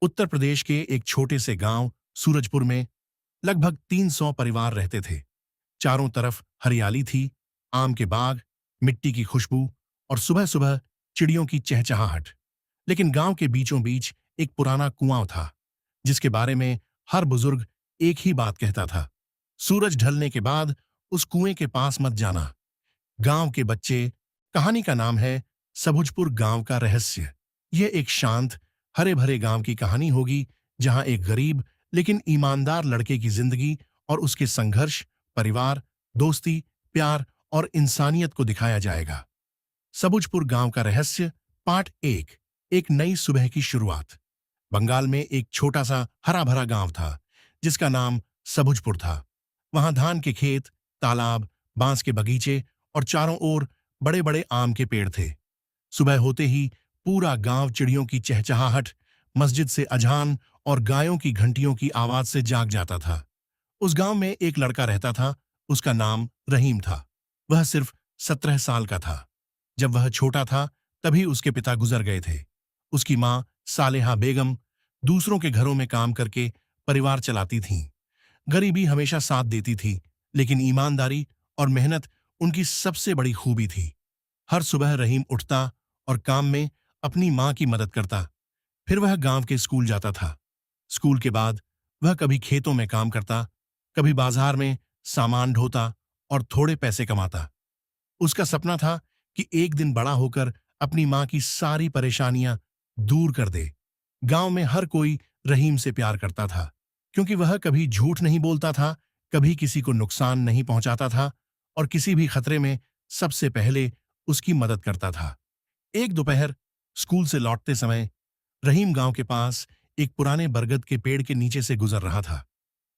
उत्तर प्रदेश के एक छोटे से गांव सूरजपुर में लगभग 300 परिवार रहते थे। चारों तरफ हरियाली थी, आम के बाग, मिट्टी की खुशबू और सुबह सुबह चिड़ियों की चहचहाहट। लेकिन गांव के बीचों बीच एक पुराना कुआं था, जिसके बारे में हर बुजुर्ग एक ही बात कहता था: सूरज ढलने के बाद उस कुएं के पास मत जाना। गांव के बच्चे, कहानी का नाम है सबुजपुर गांव का रहस्य। यह एक शांत, हरे भरे गांव की कहानी होगी, जहां एक गरीब लेकिन ईमानदार लड़के की जिंदगी और उसके संघर्ष, परिवार, दोस्ती, प्यार और इंसानियत को दिखाया जाएगा। सबुजपुर गांव का रहस्य, पार्ट एक नई सुबह की शुरुआत। बंगाल में एक छोटा सा हरा भरा गांव था, जिसका नाम सबुजपुर था। वहां धान के खेत, तालाब, बांस के बगीचे और चारों ओर बड़े बड़े आम के पेड़ थे। सुबह होते ही पूरा गांव चिड़ियों की चहचहाहट, मस्जिद से अजान और गायों की घंटियों की आवाज से जाग जाता था। उस गांव में एक लड़का रहता था, उसका नाम रहीम था। वह सिर्फ 17 साल का था। जब वह छोटा था, तभी उसके पिता गुजर गए थे। उसकी माँ सालेहा बेगम दूसरों के घरों में काम करके परिवार चलाती थीं। गरीबी हमेशा साथ देती थी, लेकिन ईमानदारी और मेहनत उनकी सबसे बड़ी खूबी थी। हर सुबह रहीम उठता और काम में अपनी माँ की मदद करता। फिर वह गांव के स्कूल जाता था। स्कूल के बाद वह कभी खेतों में काम करता, कभी बाजार में सामान ढोता और थोड़े पैसे कमाता। उसका सपना था कि एक दिन बड़ा होकर अपनी माँ की सारी परेशानियां दूर कर दे। गांव में हर कोई रहीम से प्यार करता था, क्योंकि वह कभी झूठ नहीं बोलता था, कभी किसी को नुकसान नहीं पहुंचाता था और किसी भी खतरे में सबसे पहले उसकी मदद करता था। एक दोपहर स्कूल से लौटते समय रहीम गांव के पास एक पुराने बरगद के पेड़ के नीचे से गुजर रहा था।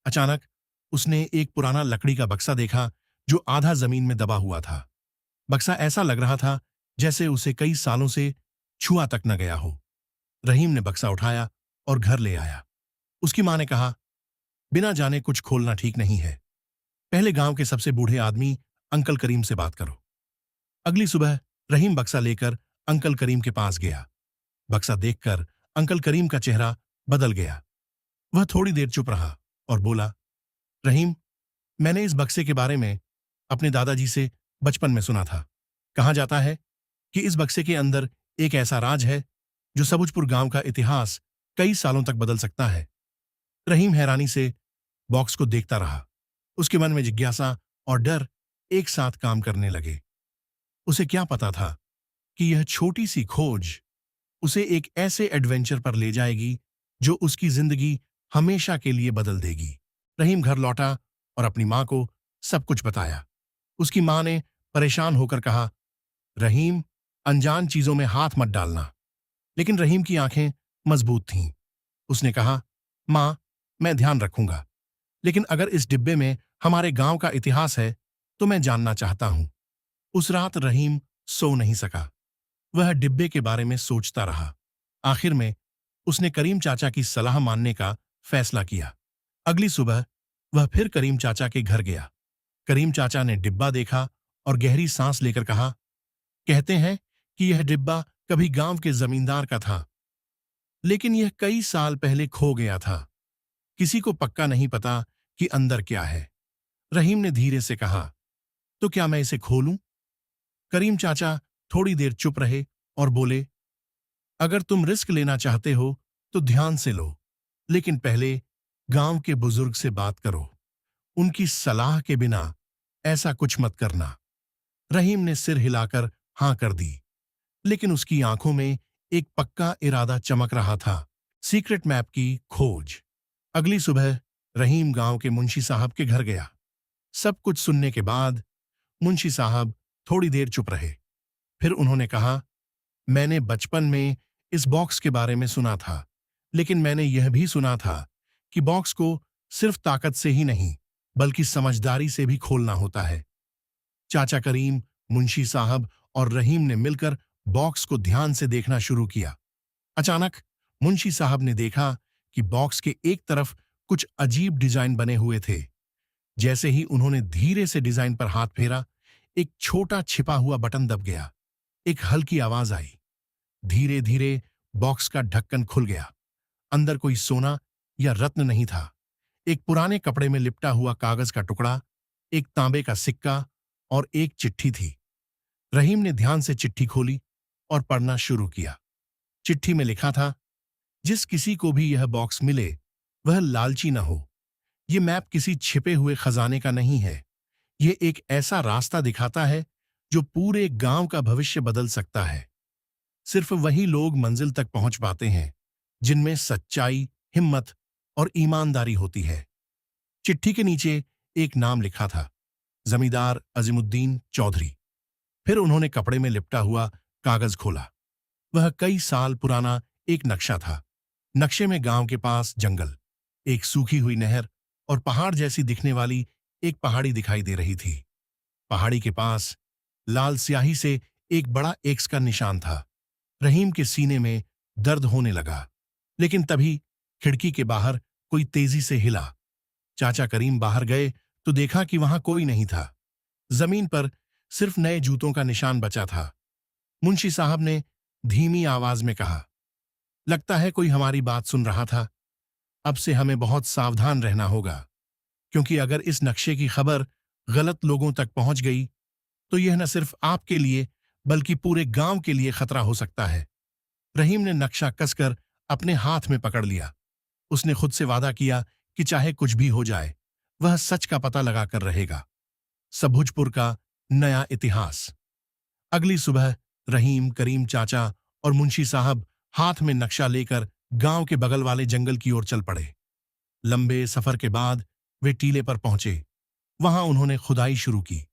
अचानक उसने एक पुराना लकड़ी का बक्सा देखा, जो आधा जमीन में दबा हुआ था। बक्सा ऐसा लग रहा था जैसे उसे कई सालों से छुआ तक न गया हो। रहीम ने बक्सा उठाया और घर ले आया। उसकी मां ने कहा, बिना जाने कुछ खोलना ठीक नहीं है। पहले गांव के सबसे बूढ़े आदमी अंकल करीम से बात करो। अगली सुबह रहीम बक्सा लेकर अंकल करीम के पास गया। बक्सा देखकर अंकल करीम का चेहरा बदल गया। वह थोड़ी देर चुप रहा और बोला, रहीम, मैंने इस बक्से के बारे में अपने दादाजी से बचपन में सुना था। कहा जाता है कि इस बक्से के अंदर एक ऐसा राज है जो सबुजपुर गांव का इतिहास कई सालों तक बदल सकता है। रहीम हैरानी से बॉक्स को देखता रहा। उसके मन में जिज्ञासा और डर एक साथ काम करने लगे। उसे क्या पता था कि यह छोटी सी खोज उसे एक ऐसे एडवेंचर पर ले जाएगी जो उसकी जिंदगी हमेशा के लिए बदल देगी। रहीम घर लौटा और अपनी मां को सब कुछ बताया। उसकी मां ने परेशान होकर कहा, रहीम, अनजान चीजों में हाथ मत डालना। लेकिन रहीम की आंखें मजबूत थीं। उसने कहा, मां, मैं ध्यान रखूंगा, लेकिन अगर इस डिब्बे में हमारे गांव का इतिहास है तो मैं जानना चाहता हूं। उस रात रहीम सो नहीं सका। वह डिब्बे के बारे में सोचता रहा। आखिर में उसने करीम चाचा की सलाह मानने का फैसला किया। अगली सुबह वह फिर करीम चाचा के घर गया। करीम चाचा ने डिब्बा देखा और गहरी सांस लेकर कहा, कहते हैं कि यह डिब्बा कभी गांव के जमींदार का था, लेकिन यह कई साल पहले खो गया था। किसी को पक्का नहीं पता कि अंदर क्या है। रहीम ने धीरे से कहा, तो क्या मैं इसे खोलूं? करीम चाचा थोड़ी देर चुप रहे और बोले, अगर तुम रिस्क लेना चाहते हो तो ध्यान से लो, लेकिन पहले गांव के बुजुर्ग से बात करो। उनकी सलाह के बिना ऐसा कुछ मत करना। रहीम ने सिर हिलाकर हां कर दी, लेकिन उसकी आंखों में एक पक्का इरादा चमक रहा था, सीक्रेट मैप की खोज। अगली सुबह रहीम गांव के मुंशी साहब के घर गया। सब कुछ सुनने के बाद मुंशी साहब थोड़ी देर चुप रहे। फिर उन्होंने कहा, मैंने बचपन में इस बॉक्स के बारे में सुना था, लेकिन मैंने यह भी सुना था कि बॉक्स को सिर्फ ताकत से ही नहीं, बल्कि समझदारी से भी खोलना होता है। चाचा करीम, मुंशी साहब और रहीम ने मिलकर बॉक्स को ध्यान से देखना शुरू किया। अचानक मुंशी साहब ने देखा कि बॉक्स के एक तरफ कुछ अजीब डिजाइन बने हुए थे। जैसे ही उन्होंने धीरे से डिजाइन पर हाथ फेरा, एक छोटा छिपा हुआ बटन दब गया। एक हल्की आवाज आई। धीरे धीरे बॉक्स का ढक्कन खुल गया। अंदर कोई सोना या रत्न नहीं था। एक पुराने कपड़े में लिपटा हुआ कागज का टुकड़ा, एक तांबे का सिक्का और एक चिट्ठी थी। रहीम ने ध्यान से चिट्ठी खोली और पढ़ना शुरू किया। चिट्ठी में लिखा था, जिस किसी को भी यह बॉक्स मिले वह लालची न हो। ये मैप किसी छिपे हुए खजाने का नहीं है। ये एक ऐसा रास्ता दिखाता है जो पूरे गांव का भविष्य बदल सकता है। सिर्फ वही लोग मंजिल तक पहुंच पाते हैं जिनमें सच्चाई, हिम्मत और ईमानदारी होती है। चिट्ठी के नीचे एक नाम लिखा था, जमींदार अजीमुद्दीन चौधरी। फिर उन्होंने कपड़े में लिपटा हुआ कागज खोला। वह कई साल पुराना एक नक्शा था। नक्शे में गांव के पास जंगल, एक सूखी हुई नहर और पहाड़ जैसी दिखने वाली एक पहाड़ी दिखाई दे रही थी। पहाड़ी के पास लाल स्याही से एक बड़ा एक्स का निशान था। रहीम के सीने में दर्द होने लगा, लेकिन तभी खिड़की के बाहर कोई तेजी से हिला। चाचा करीम बाहर गए तो देखा कि वहां कोई नहीं था। जमीन पर सिर्फ नए जूतों का निशान बचा था। मुंशी साहब ने धीमी आवाज में कहा, लगता है कोई हमारी बात सुन रहा था। अब से हमें बहुत सावधान रहना होगा, क्योंकि अगर इस नक्शे की खबर गलत लोगों तक पहुंच गई तो यह न सिर्फ आपके लिए बल्कि पूरे गांव के लिए खतरा हो सकता है। रहीम ने नक्शा कसकर अपने हाथ में पकड़ लिया। उसने खुद से वादा किया कि चाहे कुछ भी हो जाए वह सच का पता लगाकर रहेगा। सबुजपुर का नया इतिहास। अगली सुबह रहीम, करीम चाचा और मुंशी साहब हाथ में नक्शा लेकर गांव के बगल वाले जंगल की ओर चल पड़े। लंबे सफर के बाद वे टीले पर पहुंचे। वहां उन्होंने खुदाई शुरू की।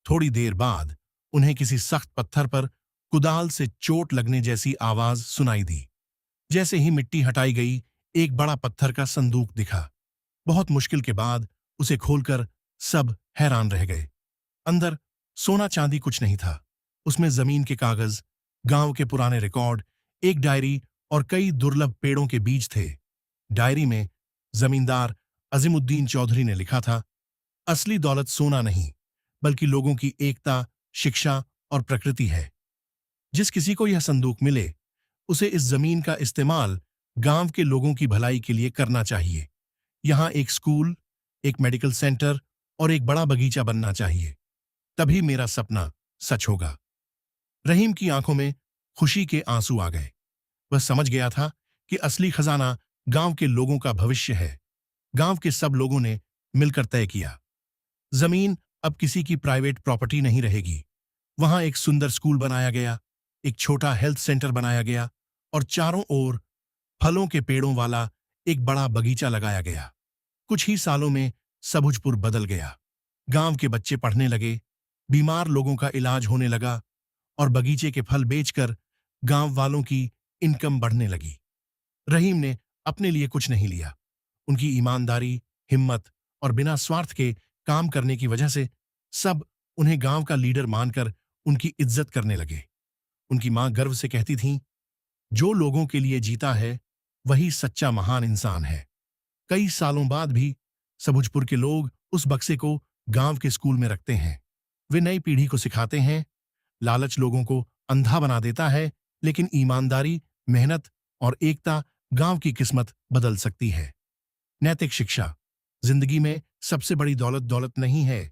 थोड़ी देर बाद उन्हें किसी सख्त पत्थर पर कुदाल से चोट लगने जैसी आवाज सुनाई दी। जैसे ही मिट्टी हटाई गई, एक बड़ा पत्थर का संदूक दिखा। बहुत मुश्किल के बाद उसे खोलकर सब हैरान रह गए। अंदर सोना चांदी कुछ नहीं था। उसमें जमीन के कागज, गांव के पुराने रिकॉर्ड, एक डायरी और कई दुर्लभ पेड़ों के बीज थे। डायरी में जमींदार अजीमुद्दीन चौधरी ने लिखा था, असली दौलत सोना नहीं बल्कि लोगों की एकता, शिक्षा और प्रकृति है। जिस किसी को यह संदूक मिले उसे इस जमीन का इस्तेमाल गांव के लोगों की भलाई के लिए करना चाहिए। यहां एक स्कूल, एक मेडिकल सेंटर और एक बड़ा बगीचा बनना चाहिए। तभी मेरा सपना सच होगा। रहीम की आंखों में खुशी के आंसू आ गए। वह समझ गया था कि असली खजाना गांव के लोगों का भविष्य है। गांव के सब लोगों ने मिलकर तय किया, जमीन अब किसी की प्राइवेट प्रॉपर्टी नहीं रहेगी। वहां एक सुंदर स्कूल बनाया गया, एक छोटा हेल्थ सेंटर बनाया गया और चारों ओर फलों के पेड़ों वाला एक बड़ा बगीचा लगाया गया। कुछ ही सालों में सबुजपुर बदल गया। गांव के बच्चे पढ़ने लगे, बीमार लोगों का इलाज होने लगा और बगीचे के फल बेचकर गांव वालों की इनकम बढ़ने लगी। रहीम ने अपने लिए कुछ नहीं लिया। उनकी ईमानदारी, हिम्मत और बिना स्वार्थ के काम करने की वजह से सब उन्हें गांव का लीडर मानकर उनकी इज्जत करने लगे। उनकी मां गर्व से कहती थीं, जो लोगों के लिए जीता है वही सच्चा महान इंसान है। कई सालों बाद भी सबुजपुर के लोग उस बक्से को गांव के स्कूल में रखते हैं। वे नई पीढ़ी को सिखाते हैं, लालच लोगों को अंधा बना देता है, लेकिन ईमानदारी, मेहनत और एकता गांव की किस्मत बदल सकती है। नैतिक शिक्षा। जिंदगी में सबसे बड़ी दौलत दौलत नहीं है।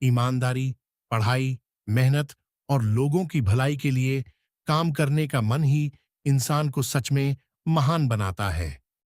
ईमानदारी, पढ़ाई, मेहनत और लोगों की भलाई के लिए काम करने का मन ही इंसान को सच में महान बनाता है।